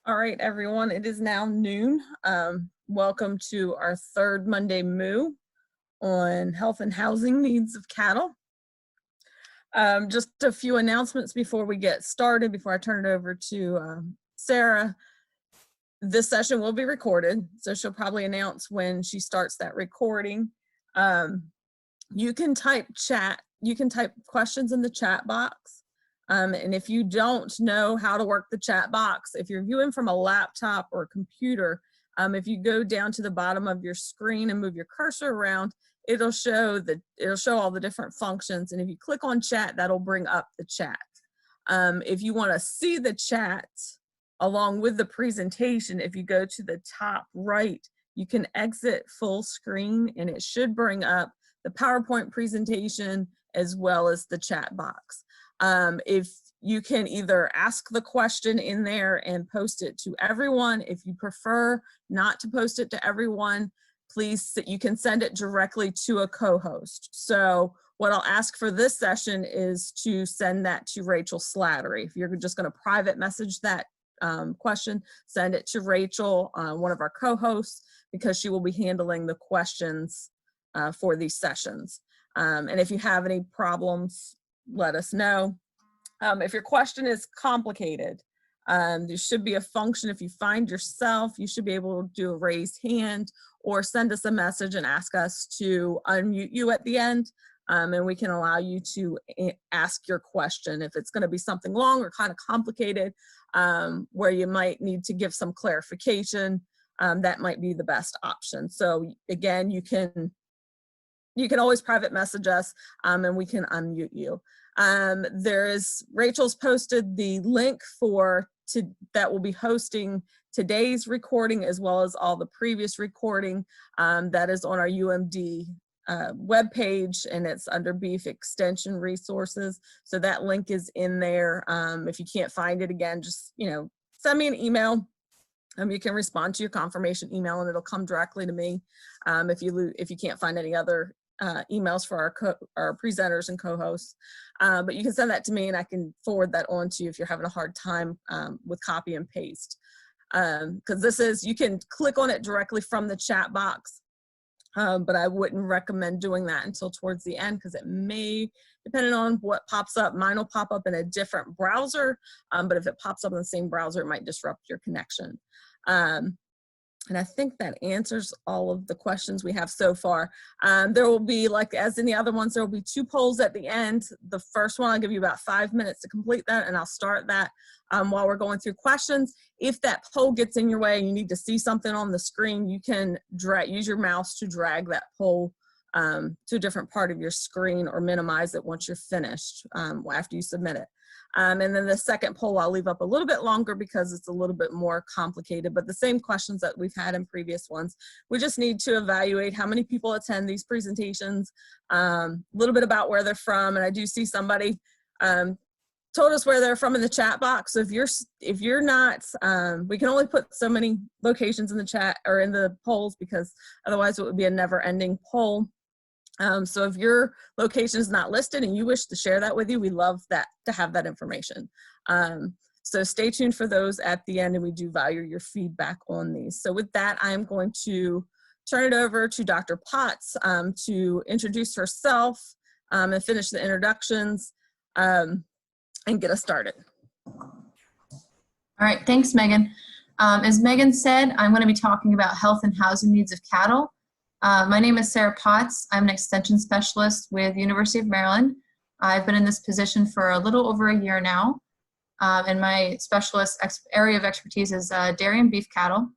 All right, everyone, it is now noon. Welcome to our third Monday Moo on health and housing needs of cattle. Just a few announcements before we get started, before I turn it over to Sarah. This session will be recorded, so she'll probably announce when she starts that recording. You can type questions in the chat box. And if you don't know how to work the chat box, if you're viewing from a laptop or a computer, if you go down to the bottom of your screen and move your cursor around, it'll show all the different functions. And if you click on chat, that'll bring up the chat. If you want to see the chat along with the presentation, if you go to the top right, you can exit full screen and it should bring up the PowerPoint presentation as well as the chat box. If you can either ask the question in there and post it to everyone. If you prefer not to post it to everyone, please, you can send it directly to a co-host. So what I'll ask for this session is to send that to Rachel Slattery. If you're just going to private message that question, send it to Rachel, one of our co-hosts, because she will be handling the questions for these sessions. And if you have any problems, let us know. If your question is complicated, there should be a function. If you find yourself, you should be able to do a raised hand or send us a message and ask us to unmute you at the end, and we can allow you to ask your question. If it's going to be something long or kind of complicated, where you might need to give some clarification, that might be the best option. So again, you can always private message us, and we can unmute you. Rachel's posted the link that will be hosting today's recording as well as all the previous recording that is on our UMD webpage, and it's under Beef Extension Resources. So that link is in there. If you can't find it again, just send me an email. You can respond to your confirmation email and it'll come directly to me. If you can't find any other emails for our presenters and co-hosts, but you can send that to me and I can forward that on to you if you're having a hard time with copy and paste. Because you can click on it directly from the chat box, but I wouldn't recommend doing that until towards the end, because it may, depending on what pops up, mine will pop up in a different browser, but if it pops up in the same browser, it might disrupt your connection. And I think that answers all of the questions we have so far. There will be, like as in the other ones, there will be 2 polls at the end. The first one, I'll give you about 5 minutes to complete that, and I'll start that while we're going through questions. If that poll gets in your way and you need to see something on the screen, you can use your mouse to drag that poll to a different part of your screen or minimize it once you're finished after you submit it. And then the second poll I'll leave up a little bit longer because it's a little bit more complicated, but the same questions that we've had in previous ones. We just need to evaluate how many people attend these presentations, a little bit about where they're from, and I do see somebody told us where they're from in the chat box. So if you're not, we can only put so many locations in the chat or in the polls, because otherwise it would be a never-ending poll. So if your location is not listed and you wish to share that with you, we love to have that information. So stay tuned for those at the end, and we do value your feedback on these. So with that, I'm going to turn it over to Dr. Potts to introduce herself and finish the introductions and get us started. All right, thanks, Megan. As Megan said, I'm going to be talking about health and housing needs of cattle. My name is Sarah Potts. I'm an extension specialist with University of Maryland. I've been in this position for a little over a year now, and my specialist area of expertise is dairy and beef cattle.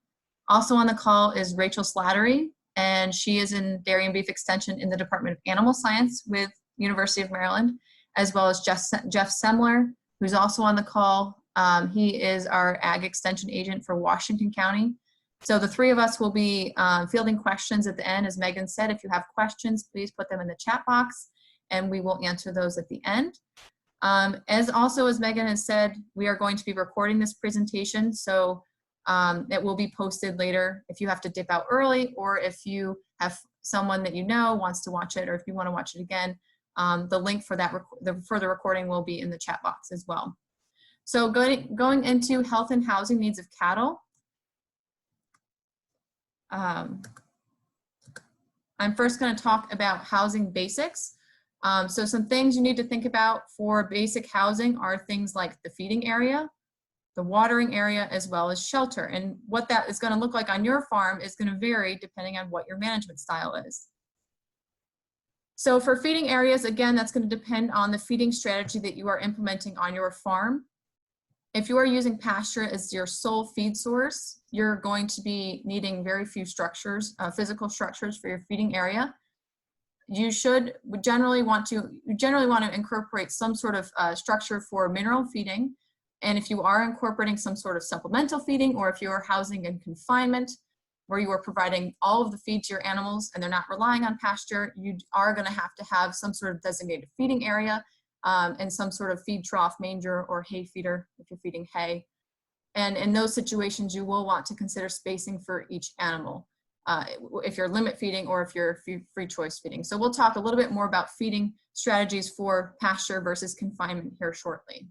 Also on the call is Rachel Slattery, and she is in dairy and beef extension in the Department of Animal Science with University of Maryland, as well as Jeff Semler, who's also on the call. He is our ag extension agent for Washington County. So the 3 of us will be fielding questions at the end. As Megan said, if you have questions, please put them in the chat box and we will answer those at the end. As Megan has said, we are going to be recording this presentation, so it will be posted later if you have to dip out early, or if you have someone that you know wants to watch it, or if you want to watch it again, the link for the recording will be in the chat box as well. So going into health and housing needs of cattle, I'm first going to talk about housing basics. So some things you need to think about for basic housing are things like the feeding area, the watering area, as well as shelter. And what that is going to look like on your farm is going to vary depending on what your management style is. So for feeding areas, again, that's going to depend on the feeding strategy that you are implementing on your farm. If you are using pasture as your sole feed source, you're going to be needing very few structures, physical structures for your feeding area. You generally want to incorporate some sort of structure for mineral feeding. And if you are incorporating some sort of supplemental feeding, or if you are housing in confinement, where you are providing all of the feed to your animals and they're not relying on pasture, you are going to have some sort of designated feeding area and some sort of feed trough, manger, or hay feeder if you're feeding hay. And in those situations, you will want to consider spacing for each animal if you're limit feeding or if you're free choice feeding. So we'll talk a little bit more about feeding strategies for pasture versus confinement here shortly.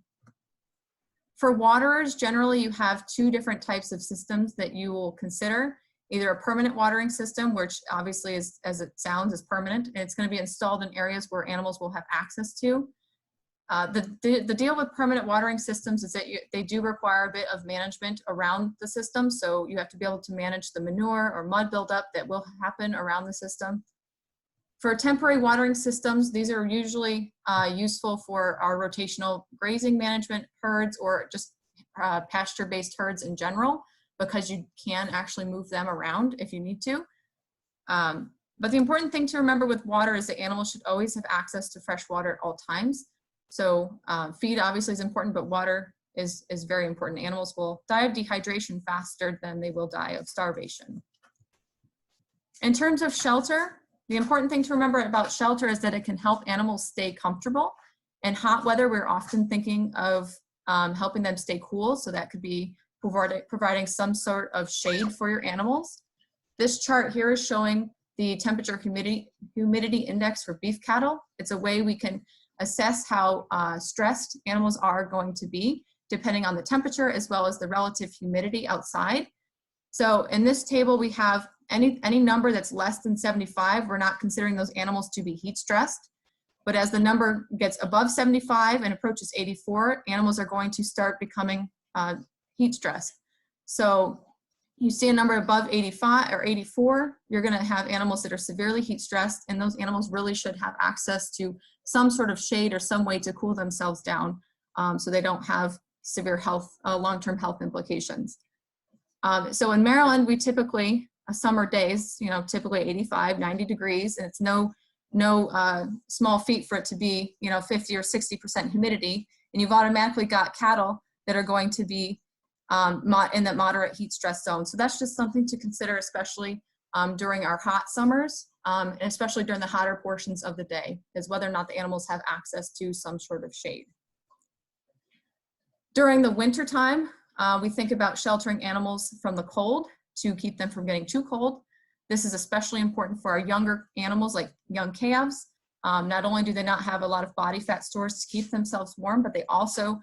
For waterers, generally you have two different types of systems that you will consider. Either a permanent watering system, which obviously is, as it sounds, is permanent, and it's going to be installed in areas where animals will have access to. The deal with permanent watering systems is that they do require a bit of management around the system. So you have to be able to manage the manure or mud buildup that will happen around the system. For temporary watering systems, these are usually useful for our rotational grazing management herds or just pasture-based herds in general, because you can actually move them around if you need to. But the important thing to remember with water is that animals should always have access to fresh water at all times. So feed obviously is important, but water is very important. Animals will die of dehydration faster than they will die of starvation. In terms of shelter, the important thing to remember about shelter is that it can help animals stay comfortable. In hot weather, we're often thinking of helping them stay cool, so that could be providing some sort of shade for your animals. This chart here is showing the temperature humidity index for beef cattle. It's a way we can assess how stressed animals are going to be depending on the temperature as well as the relative humidity outside. So in this table, we have any number that's less than 75. We're not considering those animals to be heat stressed. But as the number gets above 75 and approaches 84, animals are going to start becoming heat stressed. So you see a number above 85 or 84, you're going to have animals that are severely heat stressed, and those animals really should have access to some sort of shade or some way to cool themselves down so they don't have severe health, long-term health implications. So in Maryland, we typically, summer days, typically 85, 90 degrees, and it's no small feat for it to be, 50 or 60% humidity, and you've automatically got cattle that are going to be in that moderate heat stress zone. So that's just something to consider, especially during our hot summers, and especially during the hotter portions of the day, is whether or not the animals have access to some sort of shade. During the winter time, we think about sheltering animals from the cold to keep them from getting too cold. This is especially important for our younger animals, like young calves. Not only do they not have a lot of body fat stores to keep themselves warm, but they also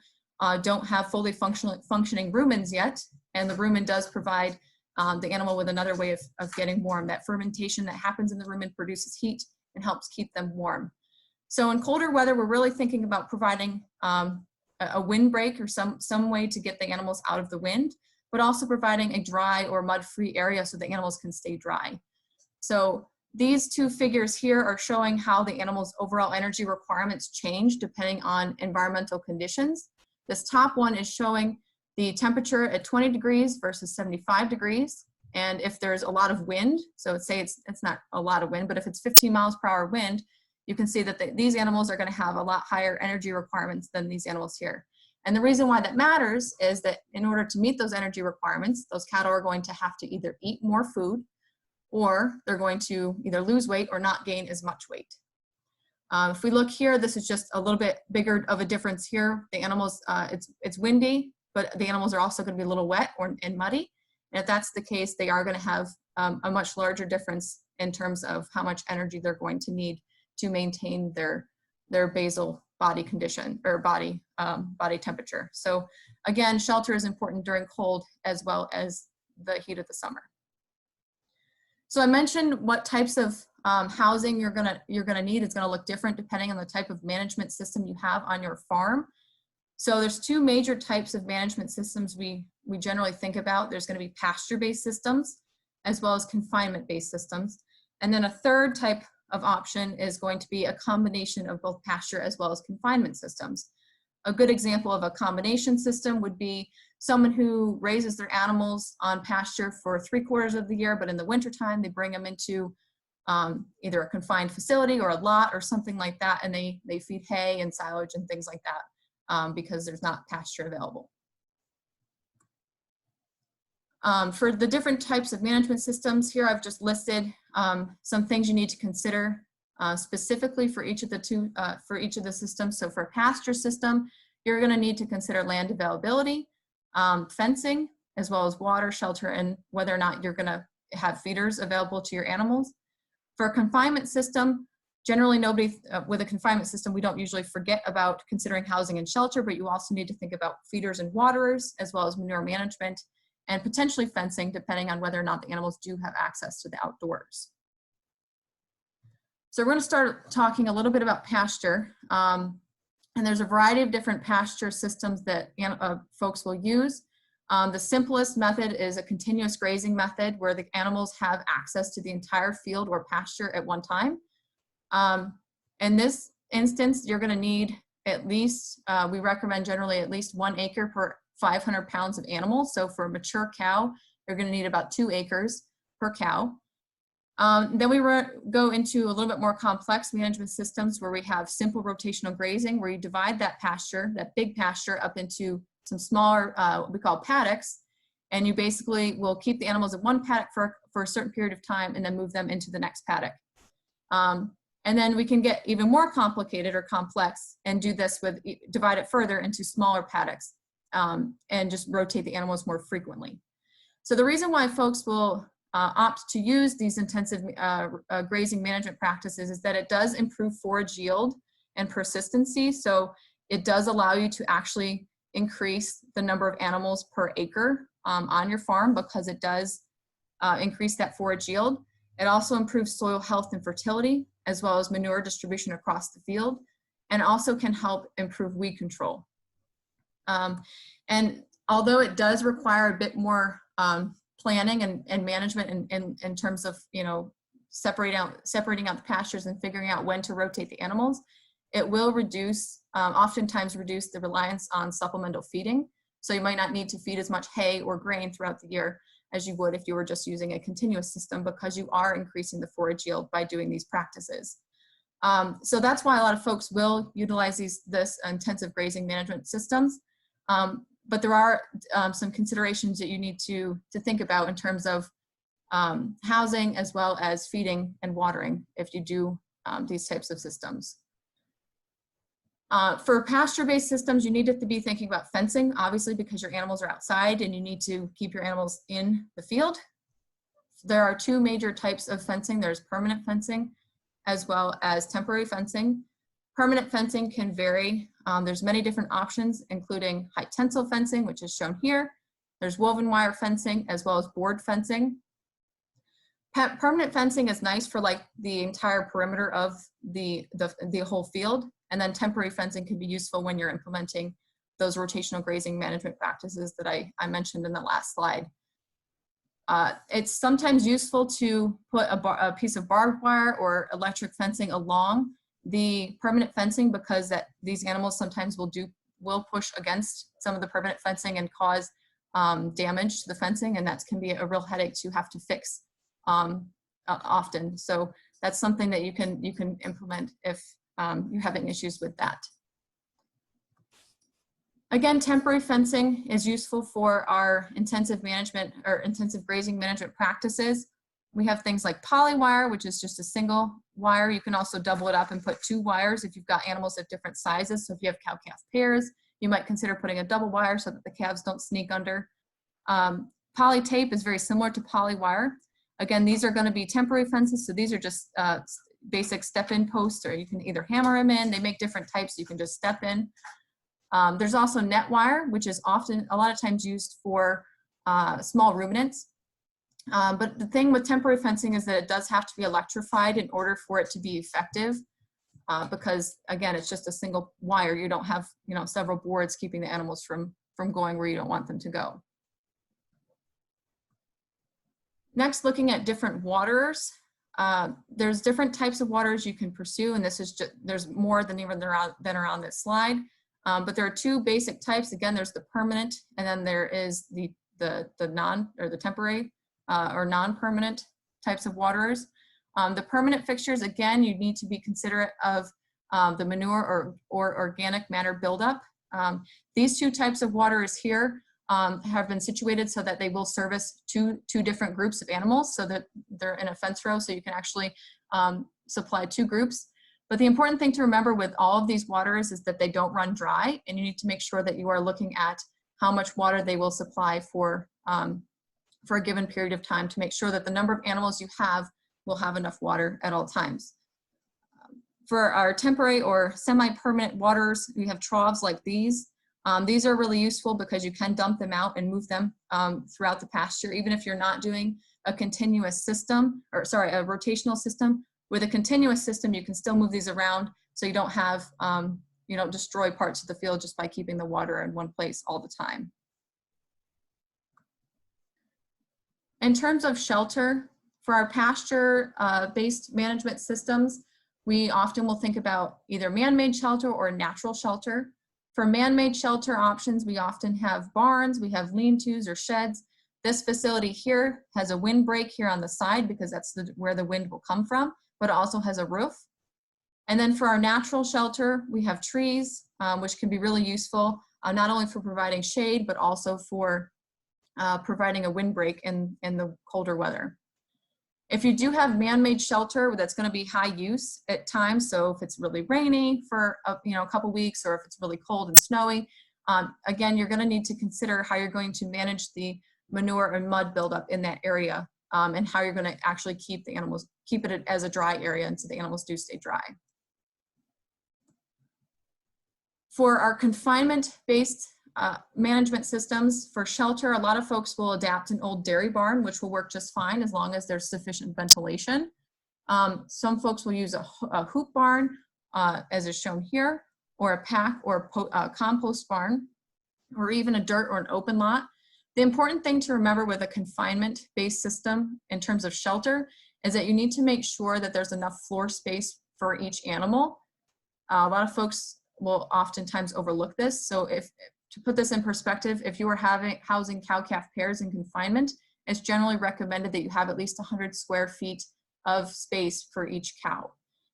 don't have fully functioning rumens yet. And the rumen does provide the animal with another way of getting warm. That fermentation that happens in the rumen produces heat and helps keep them warm. So in colder weather, we're really thinking about providing a windbreak or some way to get the animals out of the wind, but also providing a dry or mud-free area so the animals can stay dry. So these two figures here are showing how the animal's overall energy requirements change depending on environmental conditions. This top one is showing the temperature at 20 degrees versus 75 degrees. And if there's a lot of wind, so say it's not a lot of wind, but if it's 15 miles per hour wind, you can see that these animals are going to have a lot higher energy requirements than these animals here. And the reason why that matters is that in order to meet those energy requirements, those cattle are going to have to either eat more food, or they're going to either lose weight or not gain as much weight. If we look here, this is just a little bit bigger of a difference here. The animals, it's windy, but the animals are also going to be a little wet and muddy. And if that's the case, they are going to have a much larger difference in terms of how much energy they're going to need to maintain their basal body condition or body temperature. So again, shelter is important during cold as well as the heat of the summer. So I mentioned what types of housing you're gonna need. It's gonna look different depending on the type of management system you have on your farm. So there's two major types of management systems we generally think about. There's gonna be pasture-based systems as well as confinement-based systems. And then a third type of option is going to be a combination of both pasture as well as confinement systems. A good example of a combination system would be someone who raises their animals on pasture for 3/4 of the year, but in the wintertime, they bring them into either a confined facility or a lot or something like that, and they feed hay and silage and things like that because there's not pasture available. For the different types of management systems, here I've just listed some things you need to consider specifically for each of the systems. So for a pasture system, you're going to need to consider land availability, fencing, as well as water, shelter, and whether or not you're going to have feeders available to your animals. For a confinement system, generally nobody with a confinement system, we don't usually forget about considering housing and shelter, but you also need to think about feeders and waterers, as well as manure management, and potentially fencing, depending on whether or not the animals do have access to the outdoors. So we're going to start talking a little bit about pasture. And there's a variety of different pasture systems that folks will use. The simplest method is a continuous grazing method where the animals have access to the entire field or pasture at one time. In this instance, you're going to need at least, we recommend generally at least 1 acre per 500 pounds of animals. So for a mature cow, you're going to need about 2 acres per cow. Then we go into a little bit more complex management systems where we have simple rotational grazing, where you divide that pasture, that big pasture, up into some smaller, what we call paddocks, and you basically will keep the animals in one paddock for a certain period of time and then move them into the next paddock. And then we can get even more complicated or complex and do this with, divide it further into smaller paddocks and just rotate the animals more frequently. So the reason why folks will opt to use these intensive grazing management practices is that it does improve forage yield and persistency. So it does allow you to actually increase the number of animals per acre on your farm because it does increase that forage yield. It also improves soil health and fertility, as well as manure distribution across the field, and also can help improve weed control. And although it does require a bit more planning and management in terms of, you know, separating out the pastures and figuring out when to rotate the animals, it will reduce, oftentimes reduce the reliance on supplemental feeding. So you might not need to feed as much hay or grain throughout the year as you would if you were just using a continuous system, because you are increasing the forage yield by doing these practices. So that's why a lot of folks will utilize this intensive grazing management systems. But there are some considerations that you need to think about in terms of housing as well as feeding and watering if you do these types of systems. For pasture-based systems, you need to be thinking about fencing, obviously, because your animals are outside and you need to keep your animals in the field. There are 2 major types of fencing. There's permanent fencing as well as temporary fencing. Permanent fencing can vary. There's many different options, including high tensile fencing, which is shown here. There's woven wire fencing as well as board fencing. Permanent fencing is nice for like the entire perimeter of the whole field. And then temporary fencing can be useful when you're implementing those rotational grazing management practices that I mentioned in the last slide. It's sometimes useful to put a piece of barbed wire or electric fencing along the permanent fencing, because these animals sometimes will push against some of the permanent fencing and cause damage to the fencing, and that can be a real headache to have to fix often. So that's something that you can implement if you're having issues with that. Again, temporary fencing is useful for our intensive management or intensive grazing management practices. We have things like polywire, which is just a single wire. You can also double it up and put 2 wires if you've got animals of different sizes. So if you have cow-calf pairs, you might consider putting a double wire so that the calves don't sneak under. Poly tape is very similar to polywire. Again, these are going to be temporary fences, so these are just basic step-in posts, or you can either hammer them in. They make different types. You can just step in. There's also net wire, which is often a lot of times used for small ruminants. But the thing with temporary fencing is that it does have to be electrified in order for it to be effective, because again, it's just a single wire. You don't have, you know, several boards keeping the animals from going where you don't want them to go. Next, looking at different waterers. There's different types of waterers you can pursue, and this is just, there's more than even there are on this slide. But there are two basic types. Again, there's the permanent, and then there is the non, or the temporary or non-permanent types of waterers. The permanent fixtures, again, you need to be considerate of the manure or organic matter buildup. These two types of waterers here have been situated so that they will service two different groups of animals, so that they're in a fence row, so you can actually supply two groups. But the important thing to remember with all of these waterers is that they don't run dry, and you need to make sure that you are looking at how much water they will supply for a given period of time, to make sure that the number of animals you have will have enough water at all times. For our temporary or semi-permanent waterers, we have troughs like these. These are really useful because you can dump them out and move them throughout the pasture, even if you're not doing a continuous system, or sorry, a rotational system. With a continuous system, you can still move these around, so you don't have, you don't destroy parts of the field just by keeping the water in one place all the time. In terms of shelter, for our pasture-based management systems, we often will think about either man-made shelter or natural shelter. For man-made shelter options, we often have barns, we have lean-tos or sheds. This facility here has a windbreak here on the side because that's where the wind will come from, but it also has a roof. And then for our natural shelter, we have trees, which can be really useful, not only for providing shade, but also for providing a windbreak in the colder weather. If you do have man-made shelter that's going to be high use at times, so if it's really rainy for a couple weeks, or if it's really cold and snowy, again, you're going to need to consider how you're going to manage the manure and mud buildup in that area, and how you're going to actually keep it as a dry area, and so the animals do stay dry. For our confinement-based management systems, for shelter, a lot of folks will adapt an old dairy barn, which will work just fine as long as there's sufficient ventilation. Some folks will use a hoop barn, as is shown here, or a pack or a compost barn, or even a dirt or an open lot. The important thing to remember with a confinement-based system in terms of shelter is that you need to make sure that there's enough floor space for each animal. A lot of folks will oftentimes overlook this. So to put this in perspective, if you are housing cow-calf pairs in confinement, it's generally recommended that you have at least 100 square feet of space for each cow.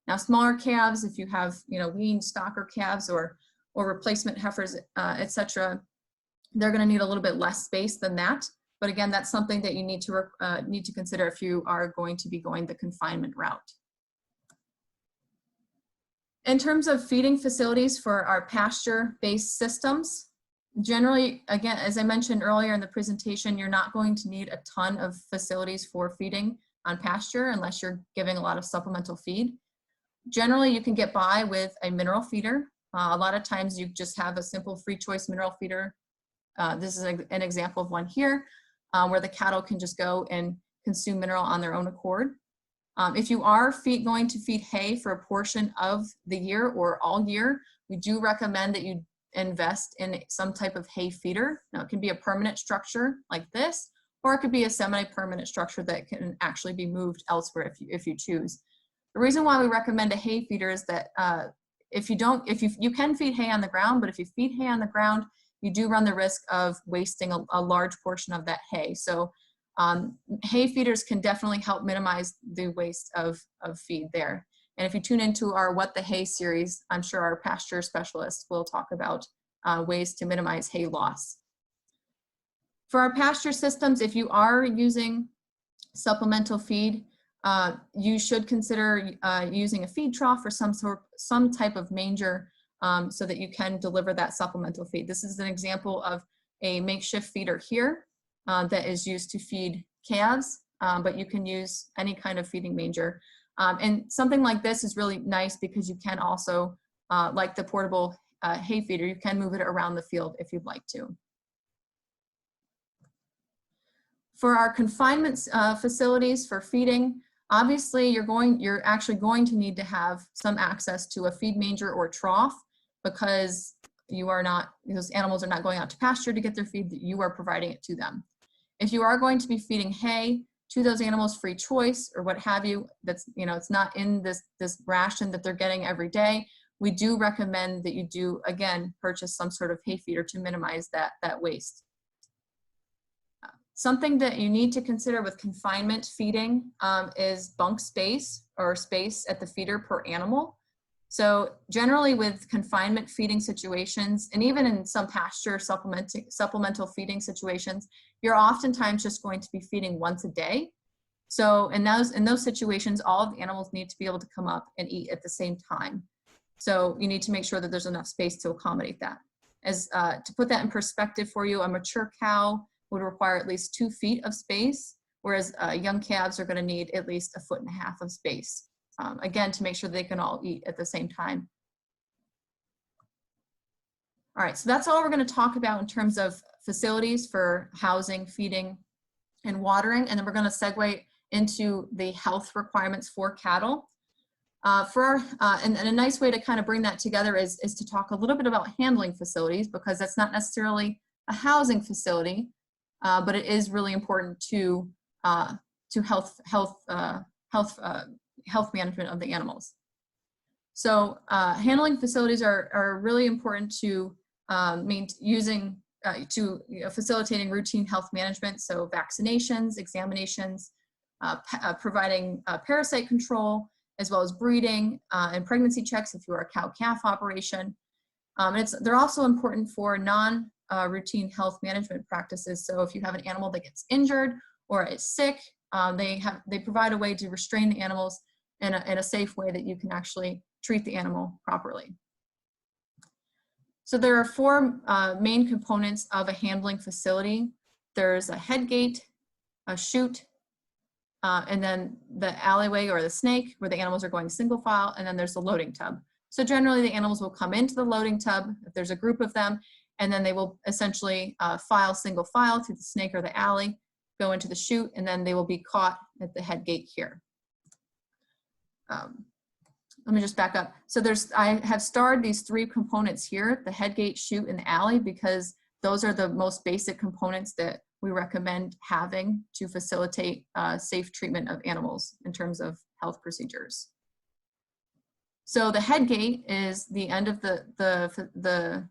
Now, smaller calves, if you have weaned stocker calves or replacement heifers, etc., they're going to need a little bit less space than that. But again, that's something that you need to consider if you are going to be going the confinement route. In terms of feeding facilities for our pasture-based systems, generally, again, as I mentioned earlier in the presentation, you're not going to need a ton of facilities for feeding on pasture unless you're giving a lot of supplemental feed. Generally, you can get by with a mineral feeder. A lot of times you just have a simple free choice mineral feeder. This is an example of one here, where the cattle can just go and consume mineral on their own accord. If you are going to feed hay for a portion of the year or all year, we do recommend that you invest in some type of hay feeder. Now, it can be a permanent structure like this, or it could be a semi-permanent structure that can actually be moved elsewhere if you choose. The reason why we recommend a hay feeder is that you can feed hay on the ground, but if you feed hay on the ground, you do run the risk of wasting a large portion of that hay. So hay feeders can definitely help minimize the waste of feed there. And if you tune into our What the Hay series, I'm sure our pasture specialist will talk about ways to minimize hay loss. For our pasture systems, if you are using supplemental feed, you should consider using a feed trough or some type of manger so that you can deliver that supplemental feed. This is an example of a makeshift feeder here that is used to feed calves, but you can use any kind of feeding manger. And something like this is really nice because you can also, like the portable hay feeder, you can move it around the field if you'd like to. For our confinement facilities for feeding, obviously you're actually going to need to have some access to a feed manger or trough, because those animals are not going out to pasture to get their feed, that you are providing it to them. If you are going to be feeding hay to those animals, free choice or what have you, that's, it's not in this ration that they're getting every day, we do recommend that you do, again, purchase some sort of hay feeder to minimize that waste. Something that you need to consider with confinement feeding is bunk space, or space at the feeder per animal. So generally with confinement feeding situations, and even in some pasture supplemental feeding situations, you're oftentimes just going to be feeding once a day. So in those situations, all of the animals need to be able to come up and eat at the same time. So you need to make sure that there's enough space to accommodate that. To put that in perspective for you, a mature cow would require at least 2 feet of space, whereas young calves are going to need at least 1.5 feet of space. Again, to make sure they can all eat at the same time. All right, so that's all we're going to talk about in terms of facilities for housing, feeding, and watering, and then we're going to segue into the health requirements for cattle. And a nice way to kind of bring that together is to talk a little bit about handling facilities, because that's not necessarily a housing facility, but it is really important to health management of the animals. So handling facilities are really important to facilitating routine health management. So vaccinations, examinations, providing parasite control, as well as breeding and pregnancy checks if you are a cow-calf operation. They're also important for non-routine health management practices. So if you have an animal that gets injured or is sick, they provide a way to restrain the animals in a safe way that you can actually treat the animal properly. So there are 4 main components of a handling facility. There's a head gate, a chute, and then the alleyway or the snake where the animals are going single file, and then there's the loading tub. So generally the animals will come into the loading tub if there's a group of them, and then they will essentially file single file through the snake or the alley, go into the chute, and then they will be caught at the head gate here. Let me just back up. So I have starred these 3 components here, the head gate, chute, and the alley, because those are the most basic components that we recommend having to facilitate safe treatment of animals in terms of health procedures. So the head gate is the end of the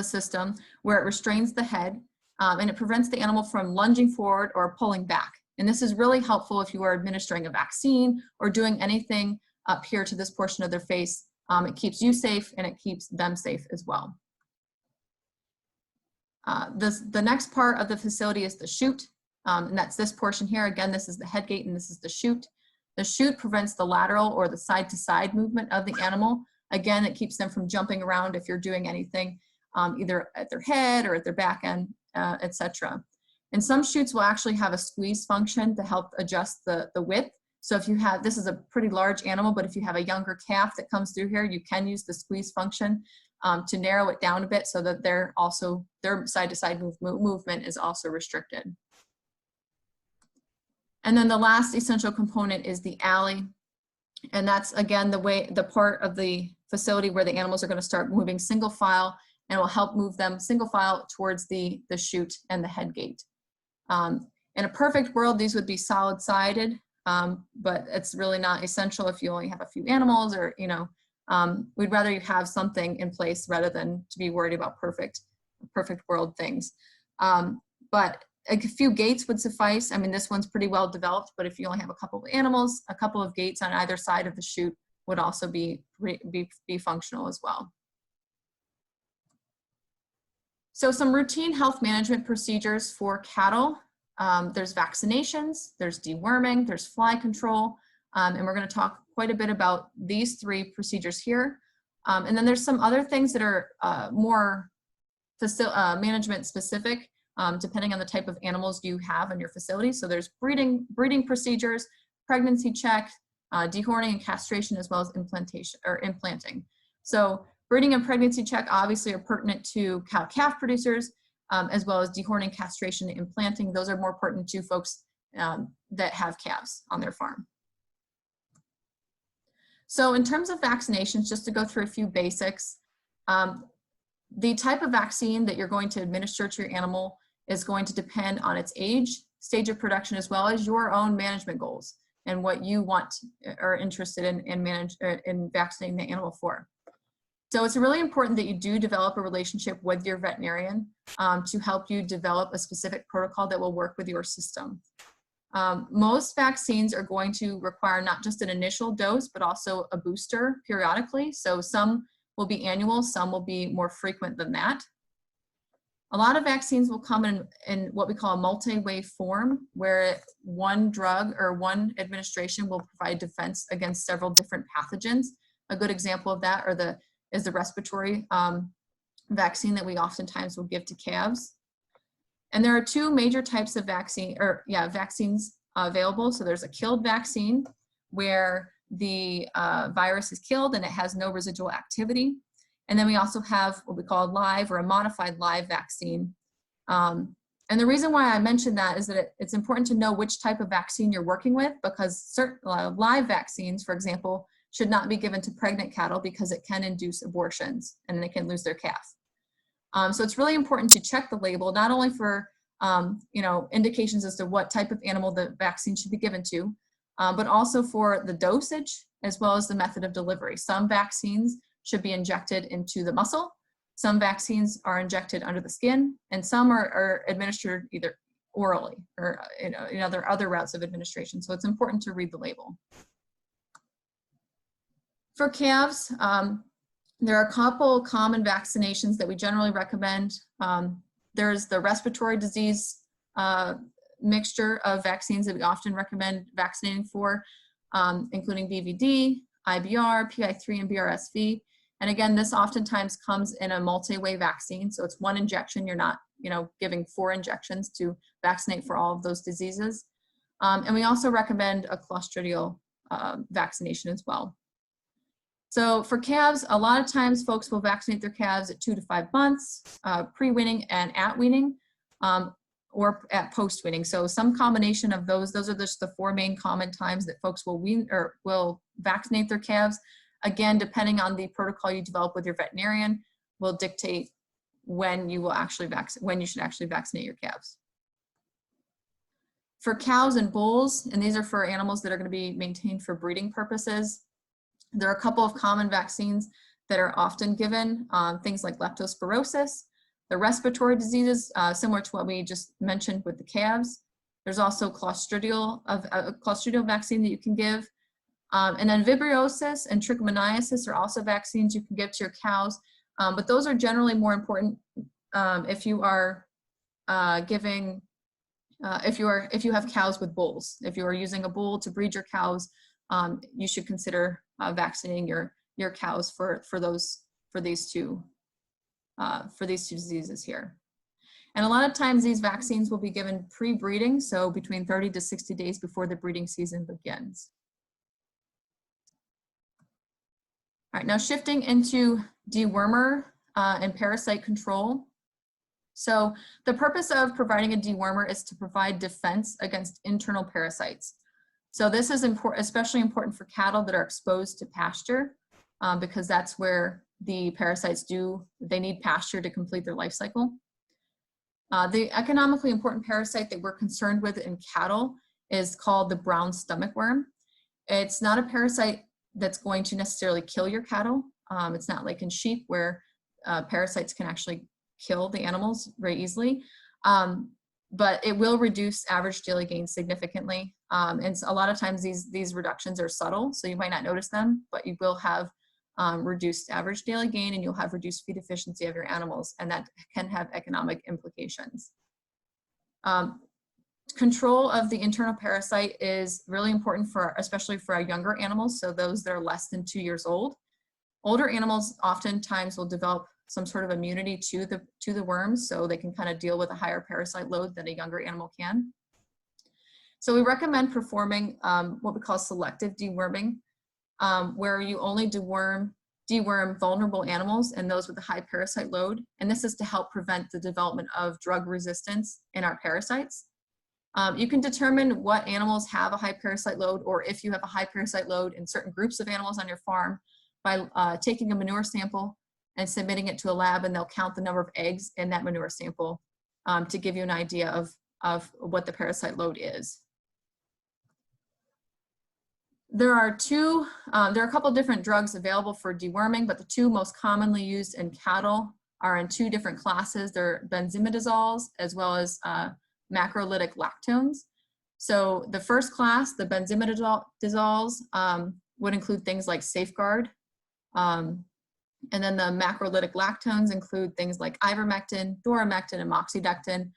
system where it restrains the head, and it prevents the animal from lunging forward or pulling back. And this is really helpful if you are administering a vaccine or doing anything up here to this portion of their face. It keeps you safe and it keeps them safe as well. The next part of the facility is the chute, and that's this portion here. Again, this is the head gate and this is the chute. The chute prevents the lateral or the side-to-side movement of the animal. Again, it keeps them from jumping around if you're doing anything, either at their head or at their back end, etc. And some chutes will actually have a squeeze function to help adjust the width. So if you have, this is a pretty large animal, but if you have a younger calf that comes through here, you can use the squeeze function to narrow it down a bit so that their side-to-side movement is also restricted. And then the last essential component is the alley. And that's, again, the part of the facility where the animals are going to start moving single file, and will help move them single file towards the chute and the head gate. In a perfect world, these would be solid-sided, but it's really not essential if you only have a few animals, or, we'd rather you have something in place rather than to be worried about perfect world things. But a few gates would suffice. I mean, this one's pretty well developed, but if you only have a couple of animals, a couple of gates on either side of the chute would also be functional as well. So some routine health management procedures for cattle. There's vaccinations, there's deworming, there's fly control, and we're going to talk quite a bit about these 3 procedures here. And then there's some other things that are more management specific, depending on the type of animals you have in your facility. So there's breeding procedures, pregnancy check, dehorning and castration, as well as implanting. So breeding and pregnancy check obviously are pertinent to cow-calf producers, as well as dehorning, castration, and implanting. Those are more pertinent to folks that have calves on their farm. So in terms of vaccinations, just to go through a few basics, the type of vaccine that you're going to administer to your animal is going to depend on its age, stage of production, as well as your own management goals and what you want or interested in vaccinating the animal for. So it's really important that you do develop a relationship with your veterinarian to help you develop a specific protocol that will work with your system. Most vaccines are going to require not just an initial dose, but also a booster periodically. So some will be annual, some will be more frequent than that. A lot of vaccines will come in what we call a multi-wave form, where one drug or one administration will provide defense against several different pathogens. A good example of that is the respiratory vaccine that we oftentimes will give to calves. And there are two major types of vaccines available. So there's a killed vaccine, where the virus is killed and it has no residual activity. And then we also have what we call a live or a modified live vaccine. And the reason why I mentioned that is that it's important to know which type of vaccine you're working with, because certain live vaccines, for example, should not be given to pregnant cattle because it can induce abortions and they can lose their calf. So it's really important to check the label, not only for indications as to what type of animal the vaccine should be given to, but also for the dosage as well as the method of delivery. Some vaccines should be injected into the muscle, some vaccines are injected under the skin, and some are administered either orally or other routes of administration. So it's important to read the label. For calves, there are a couple common vaccinations that we generally recommend. There's the respiratory disease mixture of vaccines that we often recommend vaccinating for, including BVD, IBR, PI3, and BRSV. And again, this oftentimes comes in a multi-way vaccine. So it's one injection. You're not, giving 4 injections to vaccinate for all of those diseases. And we also recommend a clostridial vaccination as well. So for calves, a lot of times folks will vaccinate their calves at 2 to 5 months, pre-weaning and at weaning, or at post-weaning. So some combination of those are just the 4 main common times that folks will wean or will vaccinate their calves. Again, depending on the protocol you develop with your veterinarian, will dictate when you will actually when you should actually vaccinate your calves. For cows and bulls, and these are for animals that are going to be maintained for breeding purposes, there are a couple of common vaccines that are often given, things like leptospirosis, the respiratory diseases, similar to what we just mentioned with the calves. There's also clostridial vaccine that you can give. And then vibriosis and trichomoniasis are also vaccines you can give to your cows, but those are generally more important if you are if you have cows with bulls. If you are using a bull to breed your cows, you should consider vaccinating your cows for these two diseases here. And a lot of times these vaccines will be given pre-breeding, so between 30 to 60 days before the breeding season begins. All right, now shifting into dewormer and parasite control. So the purpose of providing a dewormer is to provide defense against internal parasites. So this is especially important for cattle that are exposed to pasture, because that's where the parasites they need pasture to complete their life cycle. The economically important parasite that we're concerned with in cattle is called the brown stomach worm. It's not a parasite that's going to necessarily kill your cattle. It's not like in sheep where parasites can actually kill the animals very easily. But it will reduce average daily gain significantly. And so a lot of times these reductions are subtle, so you might not notice them, but you will have reduced average daily gain, and you'll have reduced feed efficiency of your animals, and that can have economic implications. Control of the internal parasite is really important especially for our younger animals, so those that are less than 2 years old. Older animals oftentimes will develop some sort of immunity to the worms, so they can kind of deal with a higher parasite load than a younger animal can. So we recommend performing what we call selective deworming, where you only deworm vulnerable animals and those with a high parasite load. And this is to help prevent the development of drug resistance in our parasites. You can determine what animals have a high parasite load, or if you have a high parasite load in certain groups of animals on your farm, by taking a manure sample and submitting it to a lab, and they'll count the number of eggs in that manure sample to give you an idea of what the parasite load is. There are a couple different drugs available for deworming, but the two most commonly used in cattle are in two different classes. They're benzimidazoles as well as macrolytic lactones. So the first class, the benzimidazoles, would include things like Safeguard. And then the macrolytic lactones include things like ivermectin, doramectin, and moxidectin.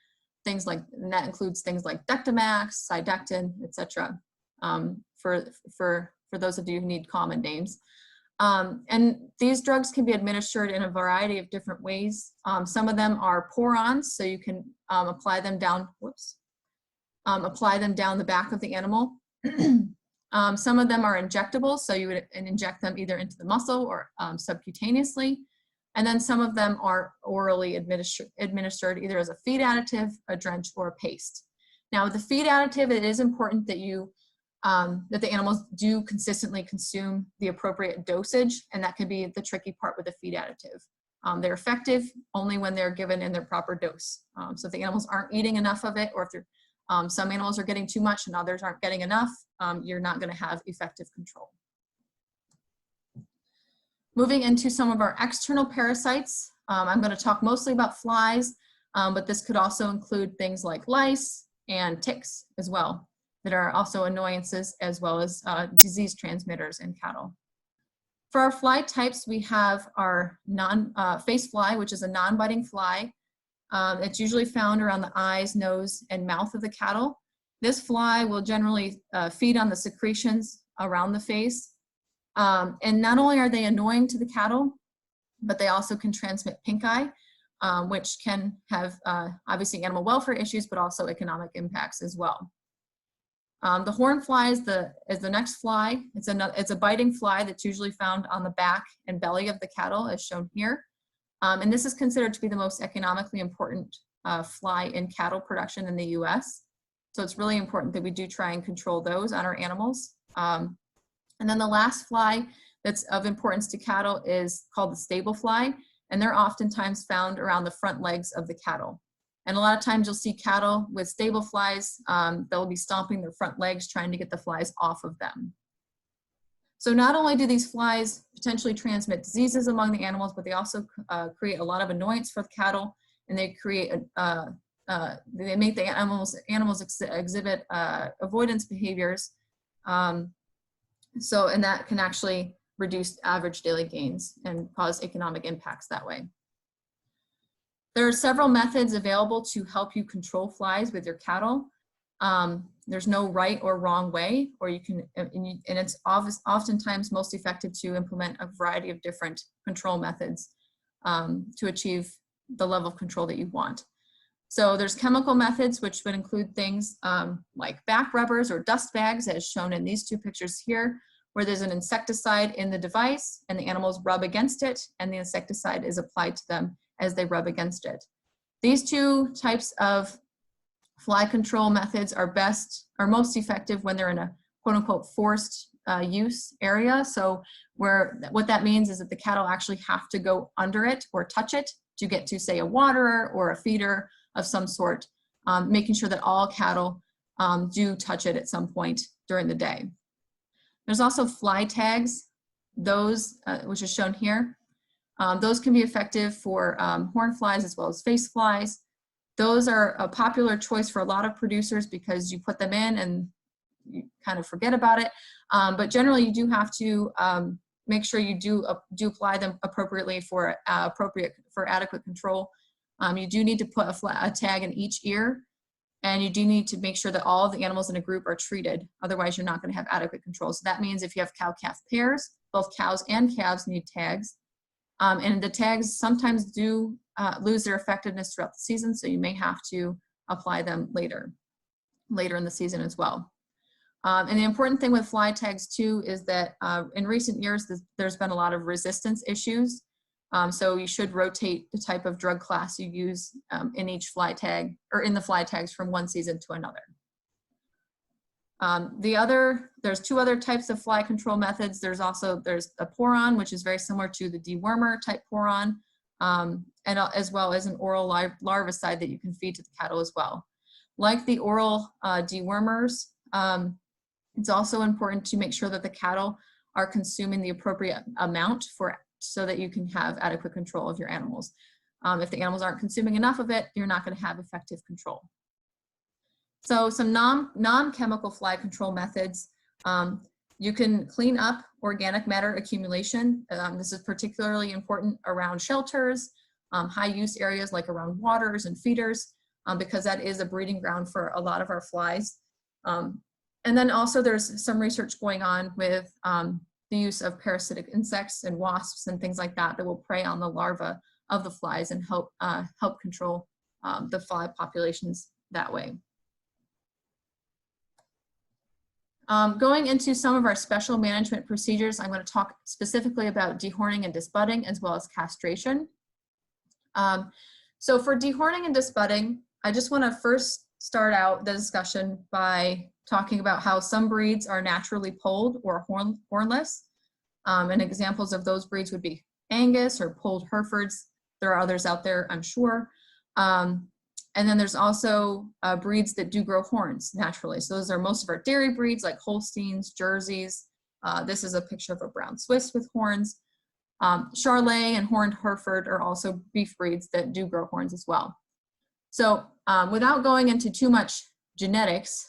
And that includes things like Dectomax, Cydectin, etc. For those of you who need common names. And these drugs can be administered in a variety of different ways. Some of them are pour-ons, so you can apply them down the back of the animal. Some of them are injectables, so you would inject them either into the muscle or subcutaneously. And then some of them are orally administered either as a feed additive, a drench, or a paste. Now with the feed additive, it is important that that the animals do consistently consume the appropriate dosage, and that can be the tricky part with the feed additive. They're effective only when they're given in their proper dose. So if the animals aren't eating enough of it, or if some animals are getting too much and others aren't getting enough, you're not going to have effective control. Moving into some of our external parasites, I'm going to talk mostly about flies, but this could also include things like lice and ticks as well, that are also annoyances as well as disease transmitters in cattle. For our fly types, we have our face fly, which is a non-biting fly. It's usually found around the eyes, nose, and mouth of the cattle. This fly will generally feed on the secretions around the face. And not only are they annoying to the cattle, but they also can transmit pink eye, which can have obviously animal welfare issues, but also economic impacts as well. The horn fly is the next fly. It's a biting fly that's usually found on the back and belly of the cattle, as shown here. And this is considered to be the most economically important fly in cattle production in the US. So it's really important that we do try and control those on our animals. And then the last fly that's of importance to cattle is called the stable fly, and they're oftentimes found around the front legs of the cattle. And a lot of times you'll see cattle with stable flies, they'll be stomping their front legs trying to get the flies off of them. So not only do these flies potentially transmit diseases among the animals, but they also create a lot of annoyance for the cattle, and they create they make the animals exhibit avoidance behaviors. And that can actually reduce average daily gains and cause economic impacts that way. There are several methods available to help you control flies with your cattle. There's no right or wrong way, or you can, and it's oftentimes most effective to implement a variety of different control methods to achieve the level of control that you want. So there's chemical methods, which would include things like back rubbers or dust bags, as shown in these two pictures here, where there's an insecticide in the device and the animals rub against it, and the insecticide is applied to them as they rub against it. These two types of fly control methods are most effective when they're in a quote unquote forced use area. So what that means is that the cattle actually have to go under it or touch it to get to, say, a waterer or a feeder of some sort, making sure that all cattle do touch it at some point during the day. There's also fly tags, those which is shown here. Those can be effective for horn flies as well as face flies. Those are a popular choice for a lot of producers because you put them in and you kind of forget about it. But generally you do have to make sure you do apply them appropriately for adequate control. You do need to put a tag in each ear, and you do need to make sure that all of the animals in a group are treated. Otherwise, you're not going to have adequate control. So that means if you have cow-calf pairs, both cows and calves need tags. And the tags sometimes do lose their effectiveness throughout the season, so you may have to apply them later. later in the season as well. And the important thing with fly tags too is that in recent years, there's been a lot of resistance issues. So you should rotate the type of drug class you use in each fly tag, or in the fly tags, from one season to another. There's two other types of fly control methods. There's a pour-on, which is very similar to the dewormer type pour-on, and as well as an oral larvicide that you can feed to the cattle as well. Like the oral dewormers, it's also important to make sure that the cattle are consuming the appropriate amount so that you can have adequate control of your animals. If the animals aren't consuming enough of it, you're not going to have effective control. So some non-chemical fly control methods. You can clean up organic matter accumulation. This is particularly important around shelters, high use areas like around waters and feeders, because that is a breeding ground for a lot of our flies. And then also there's some research going on with the use of parasitic insects and wasps and things like that will prey on the larvae of the flies and help control the fly populations that way. Going into some of our special management procedures, I'm going to talk specifically about dehorning and disbudding as well as castration. So for dehorning and disbudding, I just want to first start out the discussion by talking about how some breeds are naturally polled or hornless. And examples of those breeds would be Angus or polled Herefords. There are others out there, I'm sure. And then there's also breeds that do grow horns naturally. So those are most of our dairy breeds like Holsteins, Jerseys. This is a picture of a brown Swiss with horns. Charolais and horned Hereford are also beef breeds that do grow horns as well. So without going into too much genetics,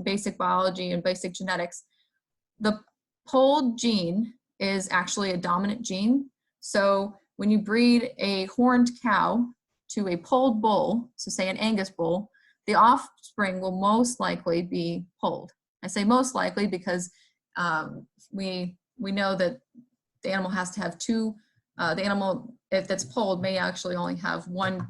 basic biology and basic genetics, the polled gene is actually a dominant gene. So when you breed a horned cow to a polled bull, so say an Angus bull, the offspring will most likely be polled. I say most likely because we know that the animal has to have two, the animal, if that's polled, may actually only have one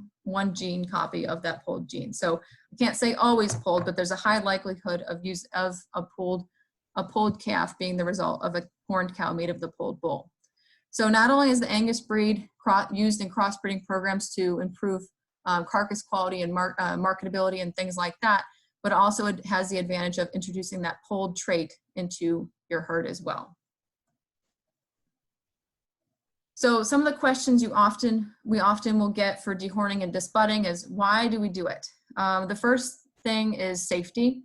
gene copy of that polled gene. So I can't say always polled, but there's a high likelihood of use of a polled calf being the result of a horned cow made of the polled bull. So not only is the Angus breed used in crossbreeding programs to improve carcass quality and marketability and things like that, but also it has the advantage of introducing that polled trait into your herd as well. So some of the questions we often will get for dehorning and disbudding is, why do we do it? The first thing is safety.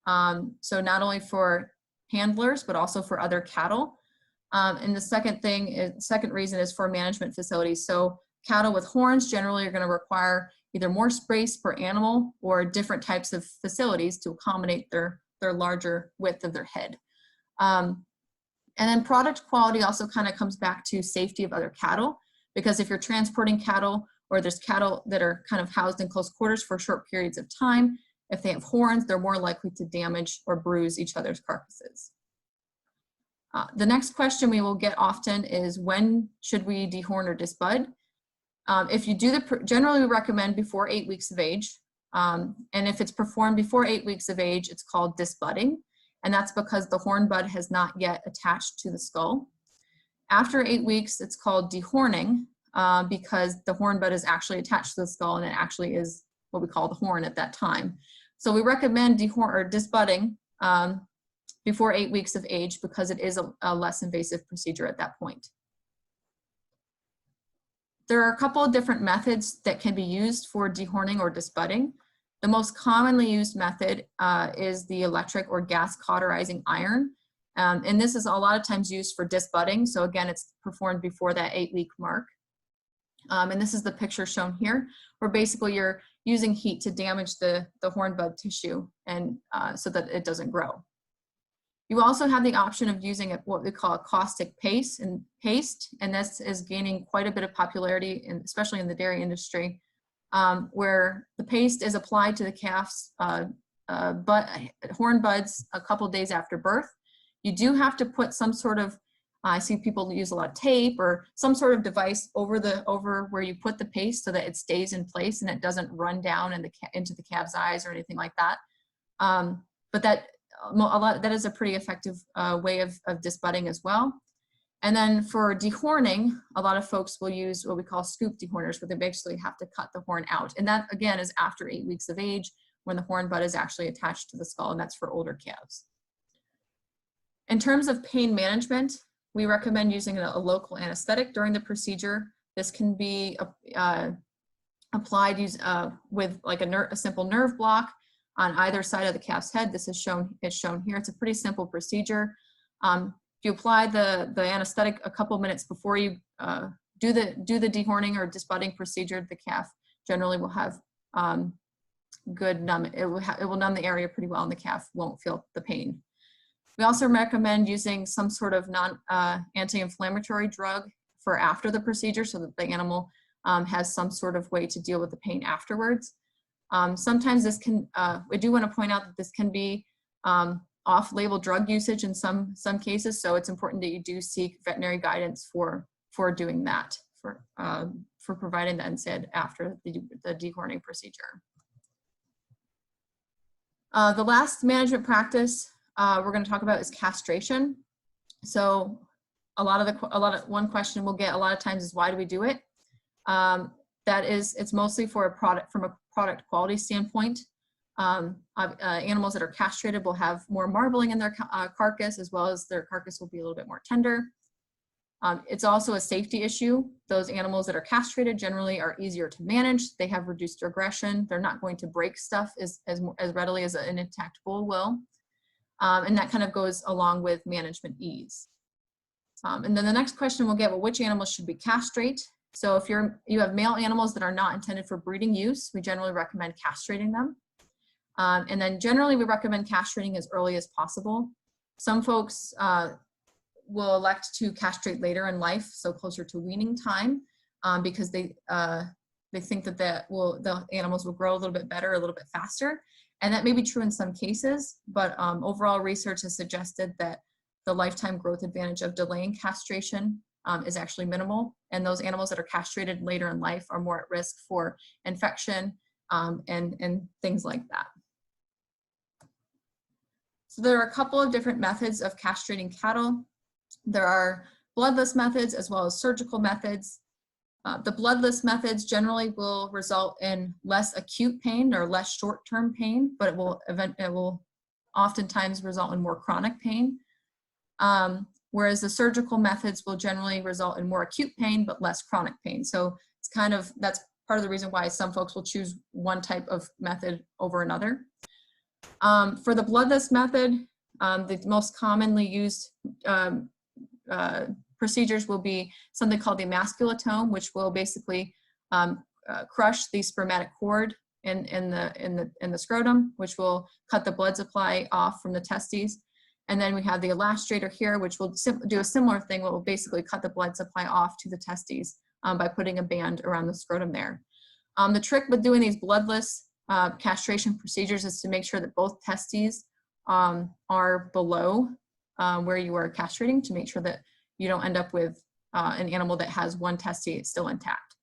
So not only for handlers, but also for other cattle. And the second reason is for management facilities. So cattle with horns generally are going to require either more space per animal or different types of facilities to accommodate their larger width of their head. And then product quality also kind of comes back to safety of other cattle, because if you're transporting cattle or there's cattle that are kind of housed in close quarters for short periods of time, if they have horns, they're more likely to damage or bruise each other's carcasses. The next question we will get often is, when should we dehorn or disbud? If you do generally we recommend before 8 weeks of age. And if it's performed before 8 weeks of age, it's called disbudding. And that's because the horn bud has not yet attached to the skull. After 8 weeks, it's called dehorning because the horn bud is actually attached to the skull and it actually is what we call the horn at that time. So we recommend disbudding before 8 weeks of age because it is a less invasive procedure at that point. There are a couple of different methods that can be used for dehorning or disbudding. The most commonly used method is the electric or gas cauterizing iron. And this is a lot of times used for disbudding. So again, it's performed before that 8-week mark. And this is the picture shown here, where basically you're using heat to damage the horn bud tissue and so that it doesn't grow. You also have the option of using what we call a caustic paste, and this is gaining quite a bit of popularity, especially in the dairy industry, where the paste is applied to the calf's horn buds a couple days after birth. You do have to put some sort of, I see people use a lot of tape or some sort of device over where you put the paste so that it stays in place and it doesn't run down into the calf's eyes or anything like that. But that is a pretty effective way of disbudding as well. And then for dehorning, a lot of folks will use what we call scoop dehorners, where they basically have to cut the horn out. And that, again, is after 8 weeks of age, when the horn bud is actually attached to the skull, and that's for older calves. In terms of pain management, we recommend using a local anesthetic during the procedure. This can be applied with like a simple nerve block on either side of the calf's head. This is shown here. It's a pretty simple procedure. If you apply the anesthetic a couple minutes before you do the dehorning or disbudding procedure, the calf generally will have good numb. It will numb the area pretty well, and the calf won't feel the pain. We also recommend using some sort of anti-inflammatory drug for after the procedure, so that the animal has some sort of way to deal with the pain afterwards. Sometimes this can, I do want to point out that this can be off-label drug usage in some cases, so it's important that you do seek veterinary guidance for doing that, for providing the NSAID after the dehorning procedure. The last management practice we're going to talk about is castration. So one question we'll get a lot of times is, why do we do it? It's mostly for from a product quality standpoint. Animals that are castrated will have more marbling in their carcass, as well as their carcass will be a little bit more tender. It's also a safety issue. Those animals that are castrated generally are easier to manage. They have reduced aggression. They're not going to break stuff as readily as an intact bull will. And that kind of goes along with management ease. And then the next question we'll get, well, which animals should we castrate? So if you have male animals that are not intended for breeding use, we generally recommend castrating them. And then generally we recommend castrating as early as possible. Some folks will elect to castrate later in life, so closer to weaning time, because they think that the animals will grow a little bit better, a little bit faster. And that may be true in some cases, but overall research has suggested that the lifetime growth advantage of delaying castration is actually minimal. And those animals that are castrated later in life are more at risk for infection and things like that. So there are a couple of different methods of castrating cattle. There are bloodless methods as well as surgical methods. The bloodless methods generally will result in less acute pain or less short-term pain, but it will oftentimes result in more chronic pain. Whereas the surgical methods will generally result in more acute pain, but less chronic pain. So it's that's part of the reason why some folks will choose one type of method over another. For the bloodless method, the most commonly used procedures will be something called the emasculotome, which will basically crush the spermatic cord in the scrotum, which will cut the blood supply off from the testes. And then we have the elastrator here, which will do a similar thing, will basically cut the blood supply off to the testes by putting a band around the scrotum there. The trick with doing these bloodless castration procedures is to make sure that both testes are below where you are castrating, to make sure that you don't end up with an animal that has one testes still intact.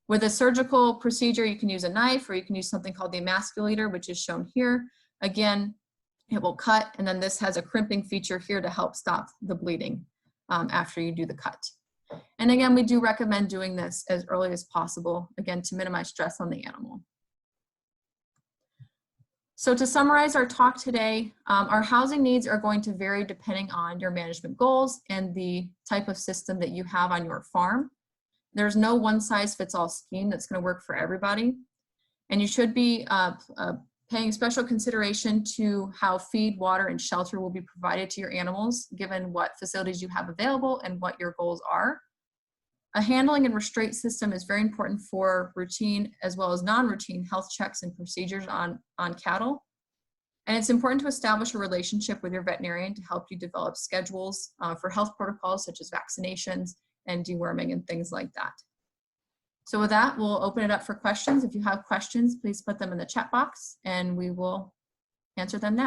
With a surgical procedure, you can use a knife, or you can use something called the emasculator, which is shown here. Again, it will cut, and then this has a crimping feature here to help stop the bleeding after you do the cut. And again, we do recommend doing this as early as possible, again, to minimize stress on the animal. So to summarize our talk today, our housing needs are going to vary depending on your management goals and the type of system that you have on your farm. There's no one-size-fits-all scheme that's going to work for everybody. And you should be paying special consideration to how feed, water, and shelter will be provided to your animals, given what facilities you have available and what your goals are. A handling and restraint system is very important for routine as well as non-routine health checks and procedures on cattle. And it's important to establish a relationship with your veterinarian to help you develop schedules for health protocols such as vaccinations and deworming and things like that. So with that, we'll open it up for questions. If you have questions, please put them in the chat box and we will answer them now.